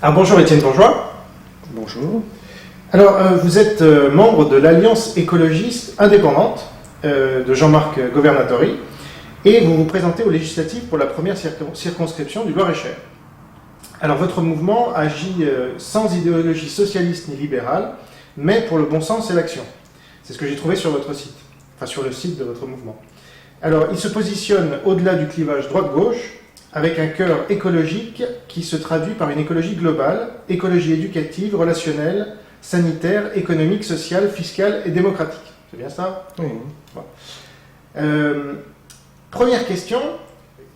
Alors bonjour Étienne Bourgeois. Bonjour. Alors vous êtes membre de l'Alliance écologiste indépendante de Jean-Marc Governatori et vous vous présentez aux législatives pour la première circonscription du Loir-et-Cher. Alors votre mouvement agit sans idéologie socialiste ni libérale, mais pour le bon sens et l'action. C'est ce que j'ai trouvé sur votre site, enfin sur le site de votre mouvement. Alors il se positionne au-delà du clivage droite-gauche, avec un cœur écologique qui se traduit par une écologie globale, écologie éducative, relationnelle, sanitaire, économique, sociale, fiscale et démocratique. C'est bien ça? Oui. Bon. Première question,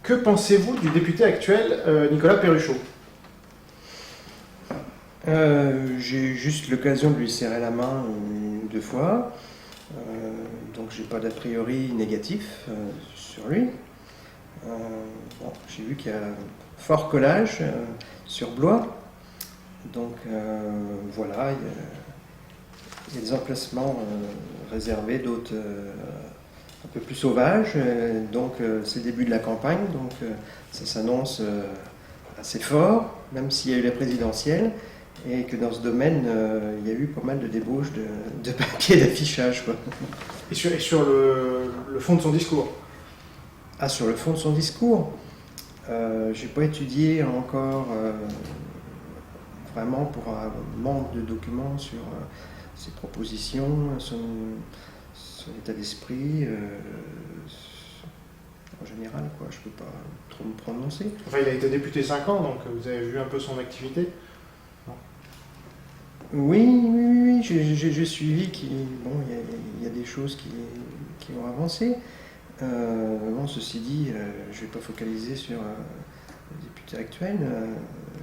que pensez-vous du député actuel Nicolas Perruchot? J'ai eu juste l'occasion de lui serrer la main une ou deux fois, donc j'ai pas d'a priori négatif sur lui. J'ai vu qu'il y a fort collage sur Blois, donc voilà, il y a des emplacements réservés, d'autres un peu plus sauvages, donc c'est le début de la campagne, donc ça s'annonce assez fort, même s'il y a eu la présidentielle, et que dans ce domaine, il y a eu pas mal de débauches de papier d'affichage, quoi. Et sur le fond de son discours? Ah, sur le fond de son discours, j'ai pas étudié encore vraiment pour un manque de documents sur ses propositions, son état d'esprit, en général, quoi. Je peux pas trop me prononcer. Enfin, il a été député 5 ans, donc vous avez vu un peu son activité? Non. Oui, j'ai suivi qu'il y a des choses qui ont avancé. Bon, ceci dit, je ne vais pas focaliser sur le député actuel.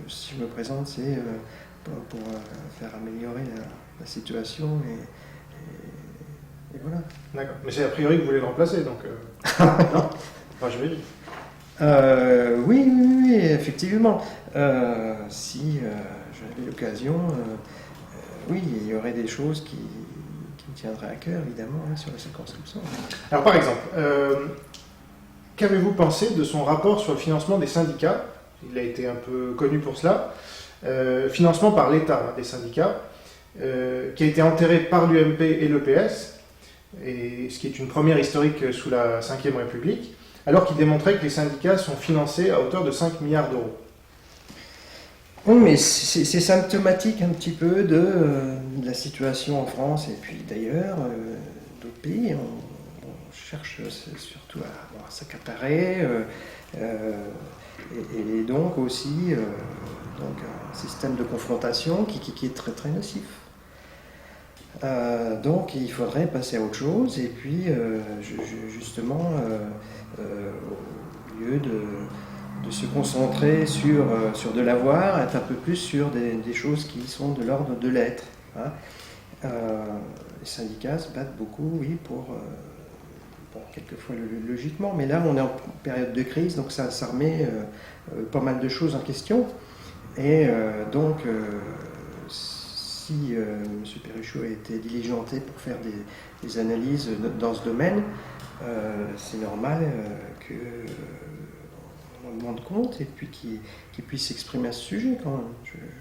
Si je me présente, c'est pour faire améliorer la situation et voilà. D'accord. Mais c'est a priori que vous voulez le remplacer, donc... non. Enfin, je vais dire. Oui, effectivement. Si j'avais l'occasion, oui, il y aurait des choses qui me tiendraient à cœur, évidemment, hein, sur la circonscription. Alors par exemple, qu'avez-vous pensé de son rapport sur le financement des syndicats? Il a été un peu connu pour cela. Financement par l'État des syndicats, qui a été enterré par l'UMP et l'EPS, et ce qui est une première historique sous la Ve République, alors qu'il démontrait que les syndicats sont financés à hauteur de 5 milliards d'euros. Oui, mais c'est symptomatique un petit peu de la situation en France et puis d'ailleurs, d'autres pays. On cherche surtout à s'accaparer et donc aussi donc un système de confrontation qui est très très nocif. Donc il faudrait passer à autre chose et puis justement au lieu de se concentrer sur de l'avoir, être un peu plus sur des choses qui sont de l'ordre de l'être. Hein. Les syndicats se battent beaucoup, oui, pour quelquefois logiquement, mais là on est en période de crise, donc ça remet pas mal de choses en question. Et donc si M. Perruchot a été diligenté pour faire des analyses dans ce domaine, c'est normal que on demande compte et puis qu'il puisse s'exprimer à ce sujet quand même.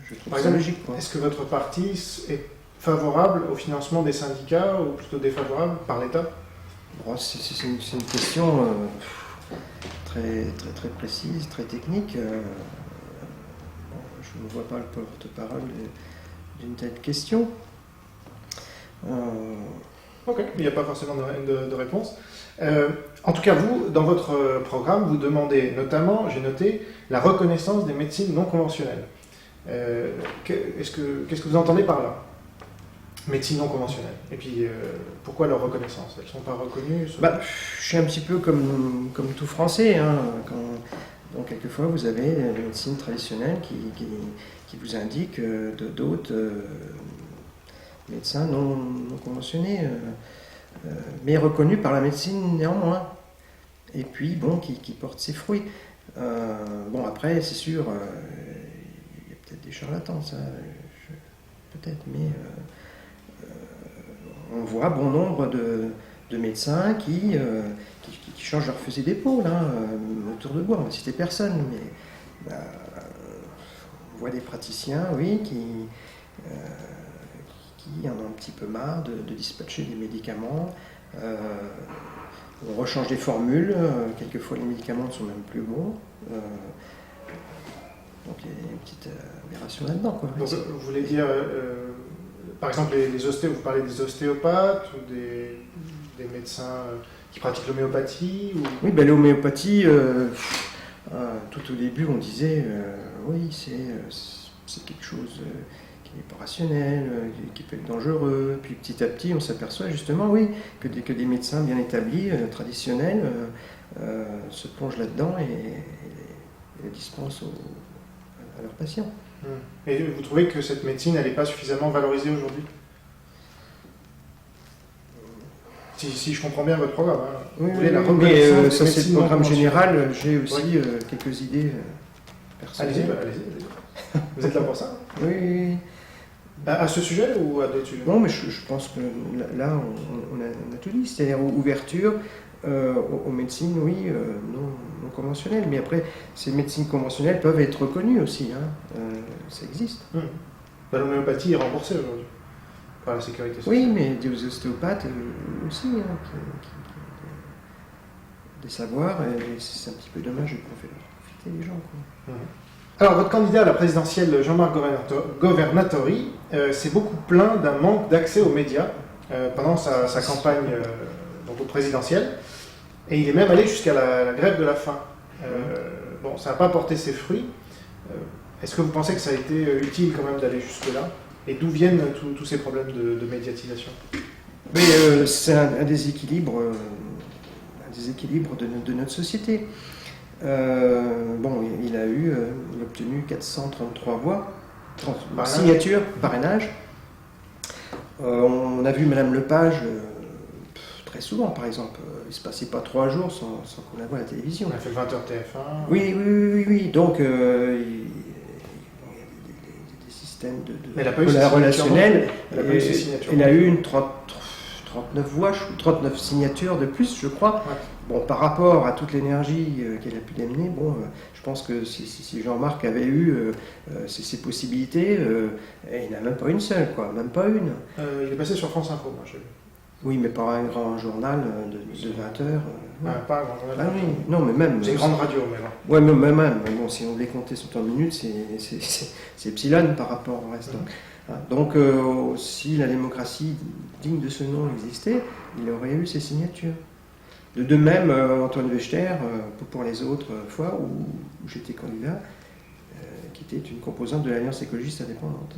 Je trouve ça logique. Quoi. Est-ce que votre parti est favorable au financement des syndicats ou plutôt défavorable par l'État? Bon, c'est une question très précise, très technique. Je ne vois pas le porte-parole d'une telle question. Ok, il n'y a pas forcément de réponse. En tout cas, vous, dans votre programme, vous demandez notamment, j'ai noté, la reconnaissance des médecines non conventionnelles. Qu'est-ce que vous entendez par là? Médecine non conventionnelle. Et puis, pourquoi leur reconnaissance? Elles ne sont pas reconnues? Je suis un petit peu comme tout Français. Hein, donc, quelquefois, vous avez les médecines traditionnelles qui vous indiquent d'autres médecins non conventionnés, mais reconnus par la médecine néanmoins. Et puis, bon, qui portent ses fruits. Bon, après, c'est sûr, il y a peut-être des charlatans, ça, peut-être, mais on voit bon nombre de médecins qui changent leur fusil d'épaule, hein, autour de moi. On va citer personne, mais on voit des praticiens, oui, qui en ont un petit peu marre de dispatcher des médicaments. On rechange des formules, quelquefois les médicaments ne sont même plus bons. Donc il y a une petite aberration là-dedans, quoi. Donc, vous voulez dire, par exemple, vous parlez des ostéopathes ou des médecins qui pratiquent l'homéopathie ou... Oui, ben, l'homéopathie, tout au début, on disait, oui, c'est quelque chose qui n'est pas rationnel, qui peut être dangereux. Puis petit à petit, on s'aperçoit justement, oui, que des médecins bien établis, traditionnels, se plongent là-dedans et les dispensent à leurs patients. Et vous trouvez que cette médecine, elle n'est pas suffisamment valorisée aujourd'hui? Si je comprends bien votre programme. Hein. Oui, mais ça c'est le programme général. J'ai aussi quelques idées personnelles. Allez-y. Vous êtes là pour ça? Oui. À ce sujet ou à d'autres sujets? Non, mais je pense que là, on a tout dit. C'est-à-dire ouverture aux médecines, oui, non conventionnelles. Mais après, ces médecines conventionnelles peuvent être reconnues aussi. Hein. Ça existe. L'homéopathie est remboursée aujourd'hui par la sécurité sociale. Oui, mais des ostéopathes aussi, hein, des savoirs. Et c'est un petit peu dommage qu'on fait profiter les gens, quoi. Alors, votre candidat à la présidentielle, Jean-Marc Governatori, s'est beaucoup plaint d'un manque d'accès aux médias pendant sa campagne donc au présidentiel. Et il est même allé jusqu'à la grève de la faim. Bon, ça n'a pas porté ses fruits. Est-ce que vous pensez que ça a été utile quand même d'aller jusque-là? Et d'où viennent tous ces problèmes de médiatisation? Mais c'est un déséquilibre de notre société. Bon, il a obtenu 433 voix, signatures, parrainage. On a vu Madame Lepage très souvent, par exemple. Il ne se passait pas 3 jours sans qu'on la voie à la télévision. On a fait 20h TF1. Oui. Donc, il y a des systèmes relationnels. Elle a eu 39 voix, 39 signatures de plus, je crois. Ouais. Bon, par rapport à toute l'énergie qu'elle a pu démener, bon, je pense que si Jean-Marc avait eu ces possibilités, il n'a même pas une seule, quoi, même pas une. Il est passé sur France Info, moi, j'ai vu. Oui, mais pas un grand journal de 20 heures. Pas un grand journal. Ah oui, non, mais même. C'est une grande radio, même. Ouais, mais même. Mais bon, si on devait compter son temps de minutes, c'est epsilon par rapport au reste. Donc, si la démocratie digne de ce nom existait, il aurait eu ses signatures. De même, Antoine Wechter, pour les autres fois où j'étais candidat, qui était une composante de l'Alliance écologiste indépendante.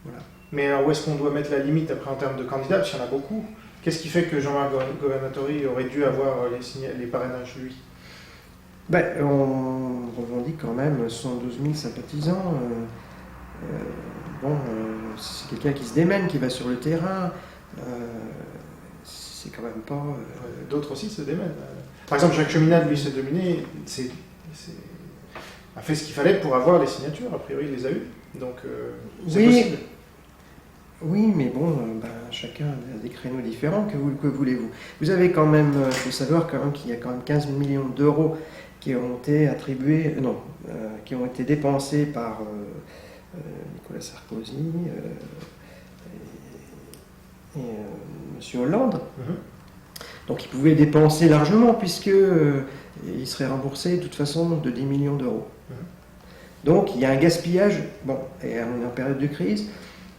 Voilà. Mais alors, où est-ce qu'on doit mettre la limite après en termes de candidats? Parce qu'il y en a beaucoup. Qu'est-ce qui fait que Jean-Marc Governatori aurait dû avoir les parrainages, lui? On revendique quand même 112 000 sympathisants. C'est quelqu'un qui se démène, qui va sur le terrain. C'est quand même pas... D'autres aussi se démènent. Par exemple, Jacques Cheminade, lui, s'est dominé, a fait ce qu'il fallait pour avoir les signatures. A priori, il les a eues. Donc, c'est possible. Oui, mais bon, chacun a des créneaux différents. Que voulez-vous? Vous avez quand même... Il faut savoir quand même qu'il y a quand même 15 millions d'euros qui ont été attribués... qui ont été dépensés par Nicolas Sarkozy et M. Hollande. Donc il pouvait dépenser largement puisque il serait remboursé de toute façon de 10 millions d'euros. Donc il y a un gaspillage, bon, et on est en période de crise.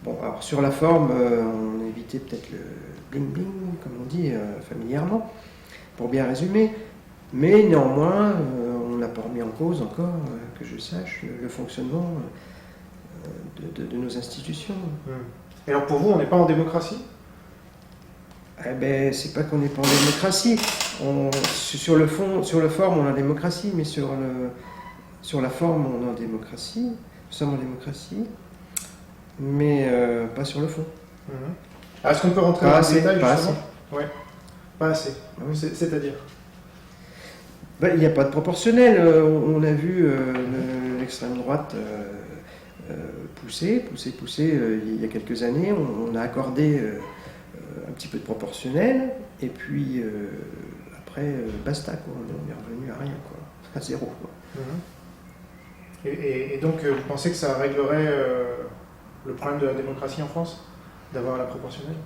Bon, alors sur la forme, on a évité peut-être le bling-bling, comme on dit familièrement, pour bien résumer, mais néanmoins, on n'a pas remis en cause encore, que je sache, le fonctionnement de nos institutions. Et alors pour vous, on n'est pas en démocratie? C'est pas qu'on n'est pas en démocratie. Sur le fond, sur la forme, on est en démocratie, mais sur la forme, on est en démocratie. Nous sommes en démocratie, mais pas sur le fond. Alors, est-ce qu'on peut rentrer dans le détail, pas justement? assez. Ouais. Pas assez. Oui. C'est-à-dire? Il n'y a pas de proportionnel. On a vu l'extrême droite pousser. Il y a quelques années, on a accordé un petit peu de proportionnel, et puis après, basta, quoi. On est revenu à rien, quoi. À zéro, quoi. Et donc, vous pensez que ça réglerait le problème de la démocratie en France, d'avoir la proportionnelle?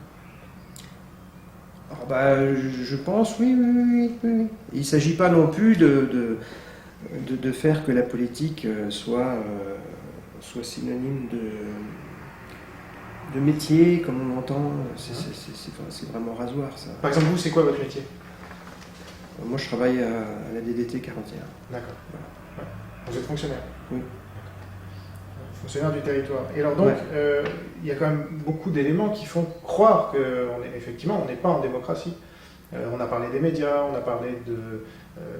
Alors, je pense, oui, oui, oui, oui, oui. Il ne s'agit pas non plus de faire que la politique soit synonyme de métier, comme on entend. C'est vraiment rasoir, ça. Par exemple, vous, c'est quoi votre métier? Moi, je travaille à la DDT 41. D'accord. Voilà. Ouais. Vous êtes fonctionnaire? Oui. Fonctionnaire du territoire. Et alors donc, il y a quand même beaucoup d'éléments qui font croire qu'effectivement, on n'est pas en démocratie. On a parlé des médias, on a parlé de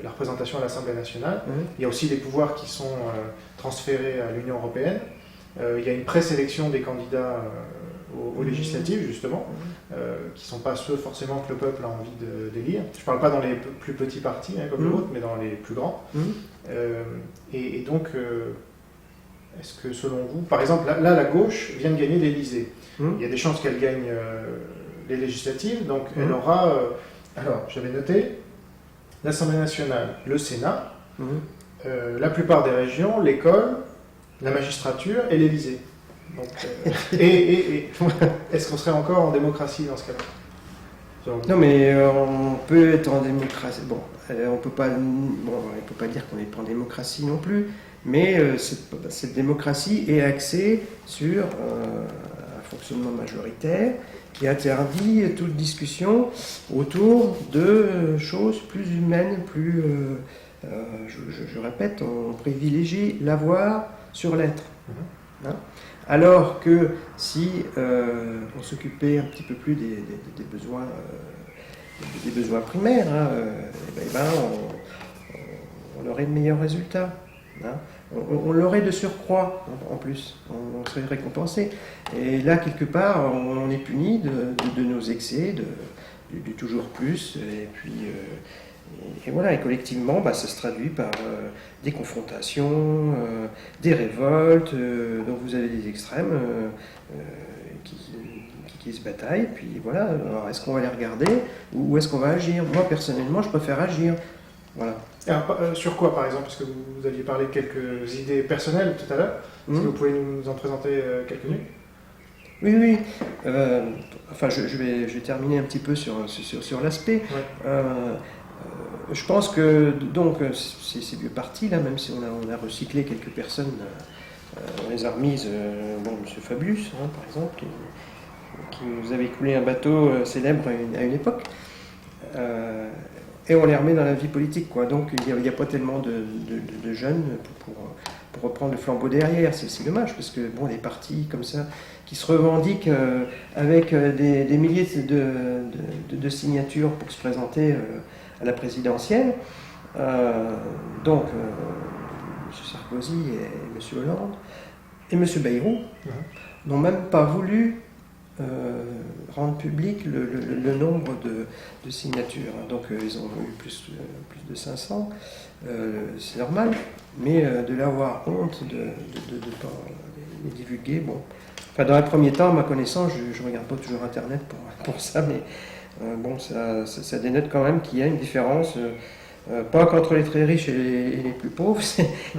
la représentation à l'Assemblée nationale. Il y a aussi des pouvoirs qui sont transférés à l'Union européenne. Il y a une présélection des candidats aux législatives, justement, qui ne sont pas ceux forcément que le peuple a envie d'élire. Je ne parle pas dans les plus petits partis, comme le vôtre, mais dans les plus grands. Et donc, est-ce que selon vous, par exemple, là la gauche vient de gagner l'Élysée. Il y a des chances qu'elle gagne les législatives, donc elle aura, alors j'avais noté, l'Assemblée nationale, le Sénat, la plupart des régions, l'école, la magistrature et l'Élysée. Donc, est-ce qu'on serait encore en démocratie dans ce cas-là? Non, mais on peut être en démocratie. Bon, on peut pas dire qu'on n'est pas en démocratie non plus, mais cette démocratie est axée sur un fonctionnement majoritaire qui interdit toute discussion autour de choses plus humaines, plus, je répète, on privilégie l'avoir sur l'être. Hein? Alors que si on s'occupait un petit peu plus des besoins primaires, on aurait de meilleurs résultats. Hein? On l'aurait de surcroît en plus, on serait récompensé. Et là, quelque part, on est puni de nos excès, du toujours plus. Et puis, et voilà, et collectivement, ça se traduit par des confrontations, des révoltes. Donc vous avez des extrêmes qui se bataillent. Puis voilà, alors est-ce qu'on va les regarder ou est-ce qu'on va agir? Moi, personnellement, je préfère agir. Voilà. Alors, sur quoi, par exemple? Parce que vous aviez parlé de quelques idées personnelles tout à l'heure. Est-ce que vous pouvez nous en présenter quelques-unes? Oui, oui. Je vais terminer un petit peu sur l'aspect. Ouais. Je pense que donc ces vieux partis là, même si on a recyclé quelques personnes, on les a remises. M. Fabius, par exemple, qui nous avait coulé un bateau célèbre à une époque. Et on les remet dans la vie politique, quoi. Donc il n'y a pas tellement de jeunes pour reprendre le flambeau derrière. C'est dommage, parce que les partis comme ça, qui se revendiquent avec des milliers de signatures pour se présenter à la présidentielle, donc M. Sarkozy et M. Hollande et M. Bayrou n'ont même pas voulu rendre public le nombre de signatures. Donc ils ont eu plus de 500, c'est normal, mais de l'avoir honte de ne pas les divulguer, bon. Enfin, dans un premier temps, à ma connaissance, je ne regarde pas toujours Internet pour ça, mais ça dénote quand même qu'il y a une différence, pas qu'entre les très riches et les plus pauvres,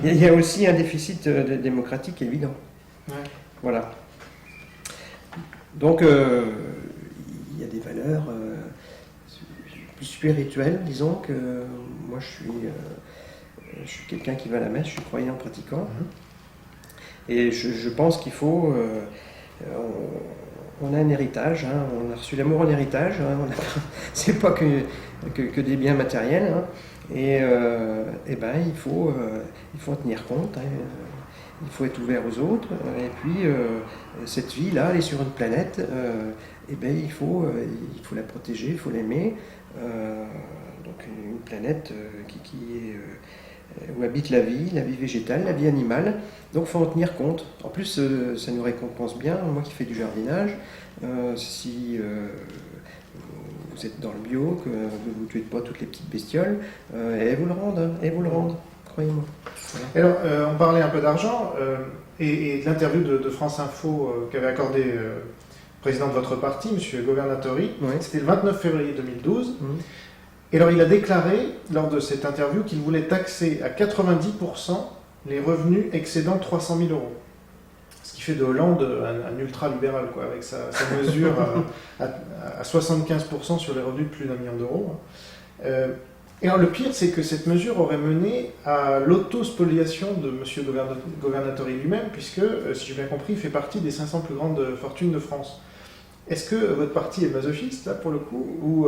il y a aussi un déficit démocratique évident. Ouais. Voilà. Donc, il y a des valeurs plus spirituelles, disons, que moi je suis quelqu'un qui va à la messe, je suis croyant pratiquant. Et je pense qu'il faut... on a un héritage, on a reçu l'amour en héritage, c'est pas que des biens matériels, et il faut en tenir compte, il faut être ouvert aux autres, et puis cette vie-là, elle est sur une planète, il faut la protéger, il faut l'aimer, donc une planète qui est... où habite la vie végétale, la vie animale. Donc il faut en tenir compte. En plus, ça nous récompense bien. Moi qui fais du jardinage, si vous êtes dans le bio, que vous ne tuez pas toutes les petites bestioles, elles vous le rendent, croyez-moi. Voilà. Alors, on parlait un peu d'argent, et de l'interview de France Info qu'avait accordé le président de votre parti, M. Governatori. Oui. C'était le 29 février 2012. Et alors, il a déclaré, lors de cette interview, qu'il voulait taxer à 90% les revenus excédant 300 000 euros. Ce qui fait de Hollande un ultra-libéral, quoi, avec sa mesure à 75% sur les revenus de plus d'1 million d'euros. Et alors, le pire, c'est que cette mesure aurait mené à l'autospoliation de M. Governatori lui-même, puisque, si j'ai bien compris, il fait partie des 500 plus grandes fortunes de France. Est-ce que votre parti est masochiste, là, pour le coup, ou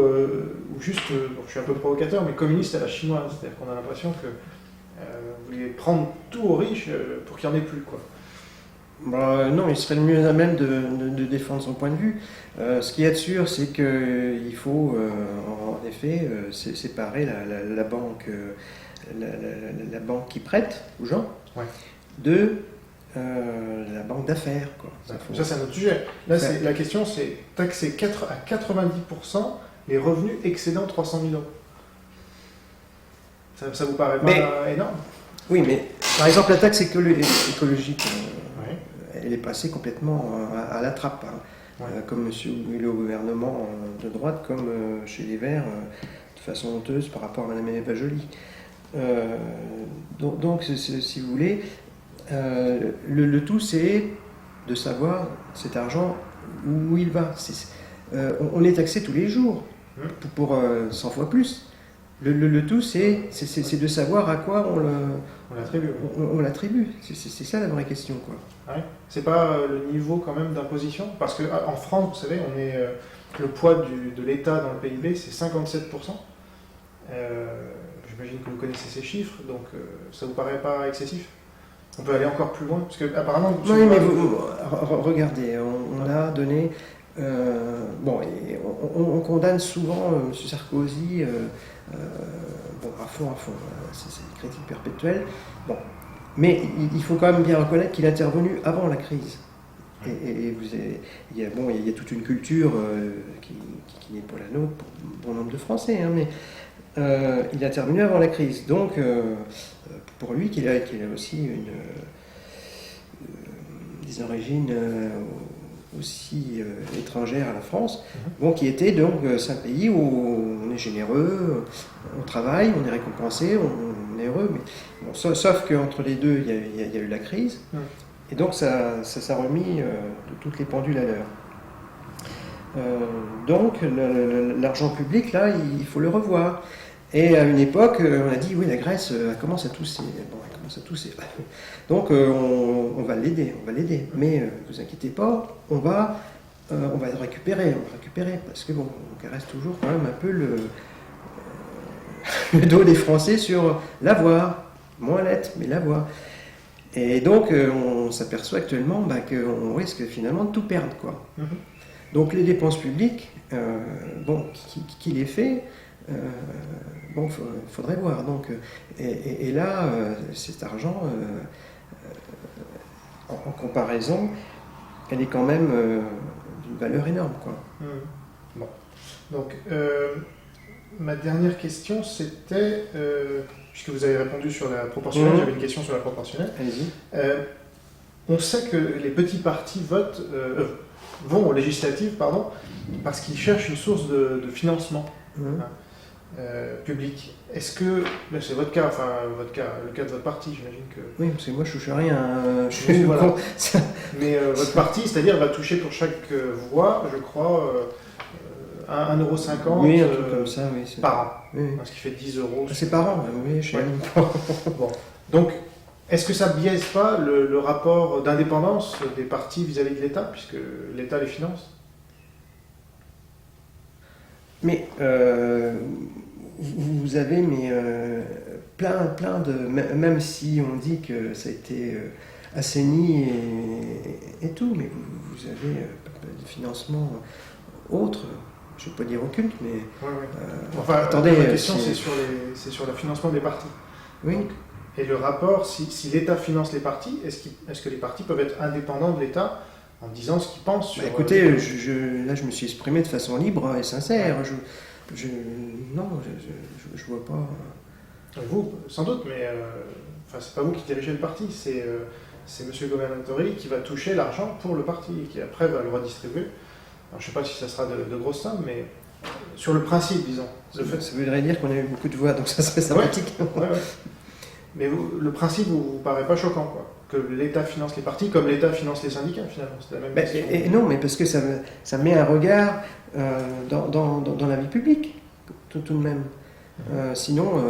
juste, bon, je suis un peu provocateur, mais communiste à la chinoise? C'est-à-dire qu'on a l'impression que vous voulez prendre tout aux riches pour qu'il n'y en ait plus, quoi. Bah, non, il serait le mieux à même de défendre son point de vue. Ce qu'il y a de sûr, c'est qu'il faut en effet séparer la banque, la banque qui prête aux gens Ouais. de la banque d'affaires, quoi. Ça, c'est un autre sujet. Là, la question, c'est taxer à 90% les revenus excédant 300 000 euros. Ça vous paraît pas énorme? Oui, mais par exemple, la taxe écologique, Ouais. elle est passée complètement à la trappe, hein. Ouais. Comme le gouvernement de droite, comme chez les Verts, de façon honteuse par rapport à Mme Eva Joly. Donc, si vous voulez, le tout, c'est de savoir cet argent où il va. On est taxé tous les jours pour 100 fois plus. Le tout, c'est de savoir à quoi on l'attribue. C'est ça la vraie question, quoi. Ouais. C'est pas le niveau quand même d'imposition? Parce qu'en France, vous savez, on est, le poids de l'État dans le PIB, c'est 57%. J'imagine que vous connaissez ces chiffres, donc ça vous paraît pas excessif? On peut aller encore plus loin? Parce que apparemment, Oui, mais regardez, on a donné... on condamne souvent M. Sarkozy, à fond, c'est une critique perpétuelle. Bon. Mais il faut quand même bien reconnaître qu'il est intervenu avant la crise. Et il y a toute une culture qui n'est pas la nôtre pour bon nombre de Français, hein, mais il est intervenu avant la crise. Donc, pour lui, qu'il a aussi des origines aussi étrangères à la France, qui était donc c'est un pays où on est généreux, on travaille, on est récompensé, on est heureux, mais bon, sauf qu'entre les deux, il y a eu la crise, et donc ça a remis toutes les pendules à l'heure. Donc l'argent public, là, il faut le revoir. Et à une époque, on a dit, oui, la Grèce, elle commence à tousser. Bon, elle commence à tousser. Donc, on va l'aider, Mais ne vous inquiétez pas, on va le récupérer, parce que bon, on caresse toujours quand même un peu le dos des Français sur l'avoir. Moins net, mais l'avoir. Et donc, on s'aperçoit actuellement qu'on risque finalement de tout perdre, quoi. Donc, les dépenses publiques, qui les fait faudrait voir. Donc, et là, cet argent, en comparaison, elle est quand même d'une valeur énorme, quoi. Bon. Donc, ma dernière question, c'était, puisque vous avez répondu sur la proportionnelle, j'avais une question sur la proportionnelle. Allez-y. On sait que les petits partis vont aux législatives, parce qu'ils cherchent une source de financement. Public. Est-ce que, c'est votre cas, le cas de votre parti, j'imagine que... Oui, parce que moi je touche à rien. Voilà. Mais votre parti, c'est-à-dire, va toucher pour chaque voix, je crois, 1,50 €, oui, un truc comme ça, oui, par an. Oui. Ce qui fait 10 €. C'est par an, oui, je sais. Ouais. Bon. Donc, est-ce que ça biaise pas le rapport d'indépendance des partis vis-à-vis de l'État, puisque l'État les finance? Mais vous avez plein de... Même si on dit que ça a été assaini et tout, mais vous avez des financements autres, je ne vais pas dire occultes, mais... attendez, la question c'est sur le financement des partis. Oui. Donc, et le rapport, si l'État finance les partis, est-ce que les partis peuvent être indépendants de l'État en disant ce qu'ils pensent sur... Écoutez, là je me suis exprimé de façon libre et sincère. Non, je vois pas... Vous, sans doute, mais c'est pas vous qui dirigez le parti, c'est M. Governatori qui va toucher l'argent pour le parti et qui après va le redistribuer. Alors, je ne sais pas si ça sera de grosses sommes, mais sur le principe, disons. Ça voudrait dire qu'on a eu beaucoup de voix, donc ça serait sympathique. Ouais. Mais le principe vous paraît pas choquant, quoi. Que l'État finance les partis comme l'État finance les syndicats, finalement. C'est la même question. Et non, mais parce que ça met un regard dans la vie publique, tout de même. Sinon,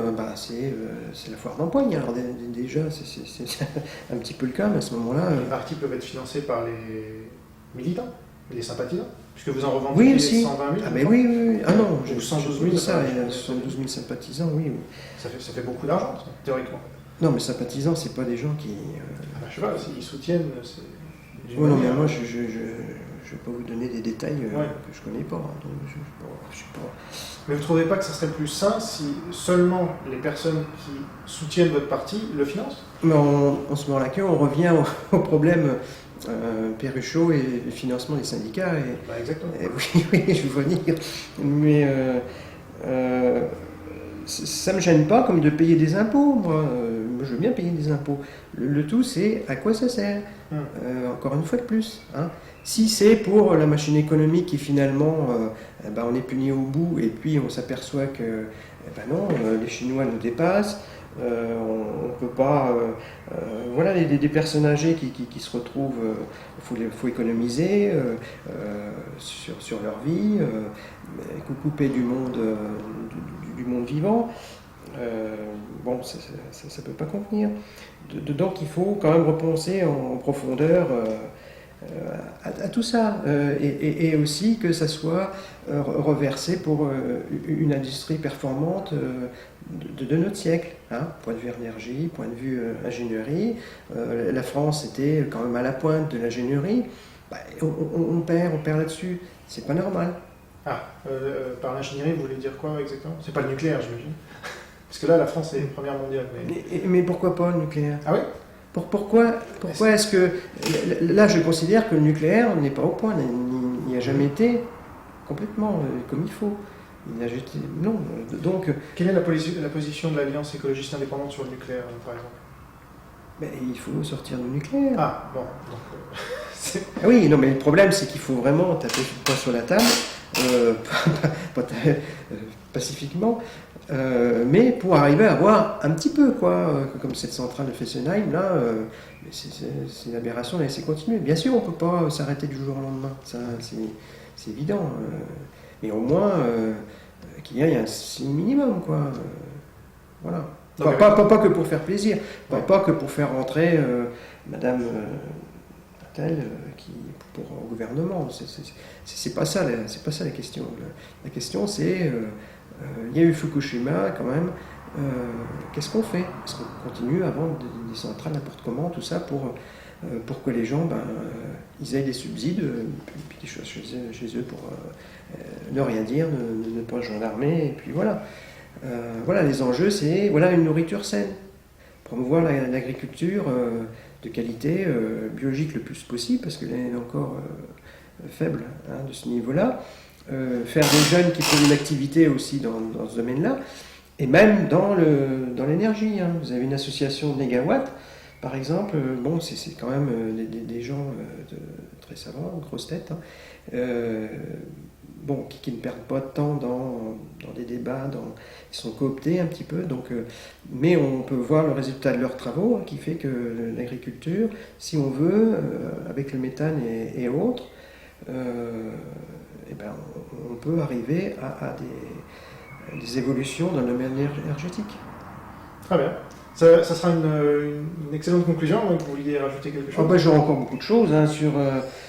c'est la foire d'empoigne. Alors déjà, c'est un petit peu le cas, mais à ce moment-là... Les partis peuvent être financés par les militants, les sympathisants, puisque vous en Oui, revendiquez aussi. 120 000. Ah, mais oui. Ah non, Ou 112 oui, 000. ça, il y a 112 000 sympathisants, oui. Ça fait beaucoup d'argent, ça, théoriquement. Non, mais sympathisants, c'est pas des gens qui... Je sais pas, s'ils soutiennent, c'est... Oui, non, mais moi, je vais pas vous donner des détails que je connais pas. Donc je sais pas. Mais vous ne trouvez pas que ça serait plus sain si seulement les personnes qui soutiennent votre parti le financent? Mais en ce moment-là, on revient au problème Perruchot et le financement des syndicats. Exactement. Oui, je veux dire. Mais ça ne me gêne pas comme de payer des impôts. Moi, je veux bien payer des impôts. Le tout, c'est à quoi ça sert. Encore une fois de plus. Hein. Si c'est pour la machine économique qui finalement, on est puni au bout et puis on s'aperçoit que non, les Chinois nous dépassent, on ne peut pas... voilà, des personnes âgées qui se retrouvent, il faut économiser sur leur vie, couper du monde, du monde vivant. Ça ne peut pas convenir. Donc il faut quand même repenser en profondeur à tout ça, et aussi que ça soit reversé pour une industrie performante de notre siècle, hein, point de vue énergie, point de vue ingénierie. La France était quand même à la pointe de l'ingénierie. On perd là-dessus, c'est pas normal. Par l'ingénierie, vous voulez dire quoi exactement? C'est pas le nucléaire, j'imagine. Parce que là, la France est première mondiale. Mais pourquoi pas le nucléaire? Ah oui? Pourquoi est-ce que... Là, je considère que le nucléaire n'est pas au point, il n'y a jamais été complètement comme il faut. Non, donc... Quelle est la position de l'Alliance écologiste indépendante sur le nucléaire, par exemple? Il faut sortir du nucléaire. Ah, bon. Donc, oui, non, mais le problème, c'est qu'il faut vraiment taper le poing sur la table, pacifiquement, mais pour arriver à voir un petit peu, quoi, comme cette centrale de Fessenheim, là, c'est une aberration de laisser continuer. Bien sûr, on ne peut pas s'arrêter du jour au lendemain, ça, c'est évident, mais au moins qu'il y ait un signe minimum, quoi. Voilà. Pas que pour faire plaisir, pas que pour faire rentrer Madame telle pour au gouvernement. C'est pas ça la question. La question c'est il y a eu Fukushima quand même. Qu'est-ce qu'on fait? Est-ce qu'on continue à vendre des centrales n'importe comment, tout ça pour que les gens ils aient des subsides, puis qu'ils soient chez eux pour ne rien dire, ne pas gendarmer, et puis voilà. Voilà, les enjeux, c'est une nourriture saine, promouvoir l'agriculture de qualité, biologique le plus possible, parce qu'elle est encore faible, hein, de ce niveau-là, faire des jeunes qui font une activité aussi dans ce domaine-là, et même dans l'énergie. Hein. Vous avez une association Négawatt, par exemple, c'est quand même des gens très savants, grosses têtes, hein, qui ne perdent pas de temps dans des débats, ils sont cooptés un petit peu, mais on peut voir le résultat de leurs travaux, hein, qui fait que l'agriculture, si on veut, avec le méthane et autres, on peut arriver à des évolutions dans le domaine énergétique. Très bien. Ça sera une excellente conclusion. Vous vouliez rajouter quelque chose? J'aurai encore beaucoup de choses, hein,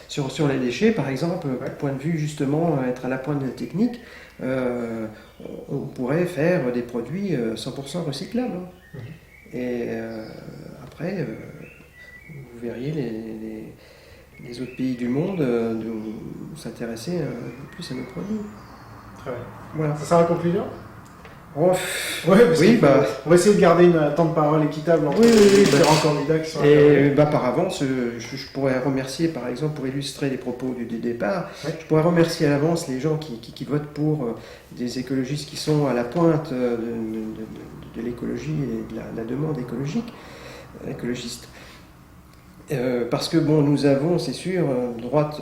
sur les déchets, par exemple, point de vue justement, être à la pointe de la technique, on pourrait faire des produits 100% recyclables. Hein. Et après, vous verriez les autres pays du monde s'intéresser un peu plus à nos produits. Très bien. Voilà. Ça sera la conclusion? Oui, on va essayer de garder un temps de parole équitable entre les différents candidats qui sont par avance, je pourrais remercier, par exemple, pour illustrer les propos du départ, je pourrais remercier à l'avance les gens qui votent pour des écologistes qui sont à la pointe de l'écologie et de la demande écologiste. Parce que nous avons, c'est sûr, droite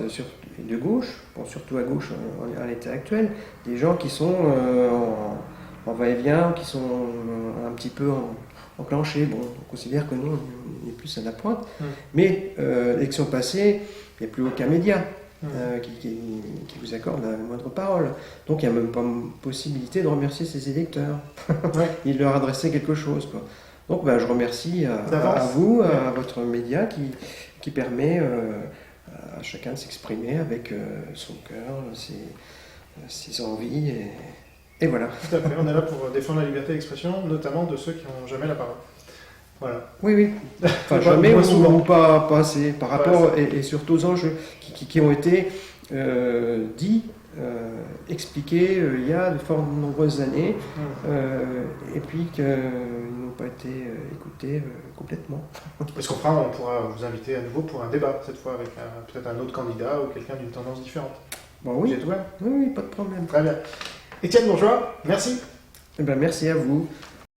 et de gauche, surtout à gauche à l'état actuel, des gens qui sont en va-et-vient, qui sont un petit peu enclenché. Bon, on considère que nous, on est plus à la pointe. Mm. Mais l'élection passée, il n'y a plus aucun média Mm. qui vous accorde la moindre parole. Donc il n'y a même pas possibilité de remercier ses électeurs. Ouais. Il leur adressait quelque chose, quoi. Donc je remercie D'avance. à vous, Ouais. à votre média qui permet à chacun de s'exprimer avec son cœur, ses envies. Et voilà. Tout à fait. On est là pour défendre la liberté d'expression, notamment de ceux qui n'ont jamais la parole. Voilà. Oui, oui. Enfin, Pas- jamais moins souvent. ou pas assez par Pas rapport et surtout aux enjeux qui ont été dits, expliqués il y a de fort nombreuses années et puis qu'ils n'ont pas été écoutés complètement. Est-ce qu'on pourra vous inviter à nouveau pour un débat, cette fois avec peut-être un autre candidat ou quelqu'un d'une tendance différente. Bon, Vous oui, êtes ouvert? oui, pas de problème. Très bien. Étienne Bourgeois, merci. Eh ben, merci à vous.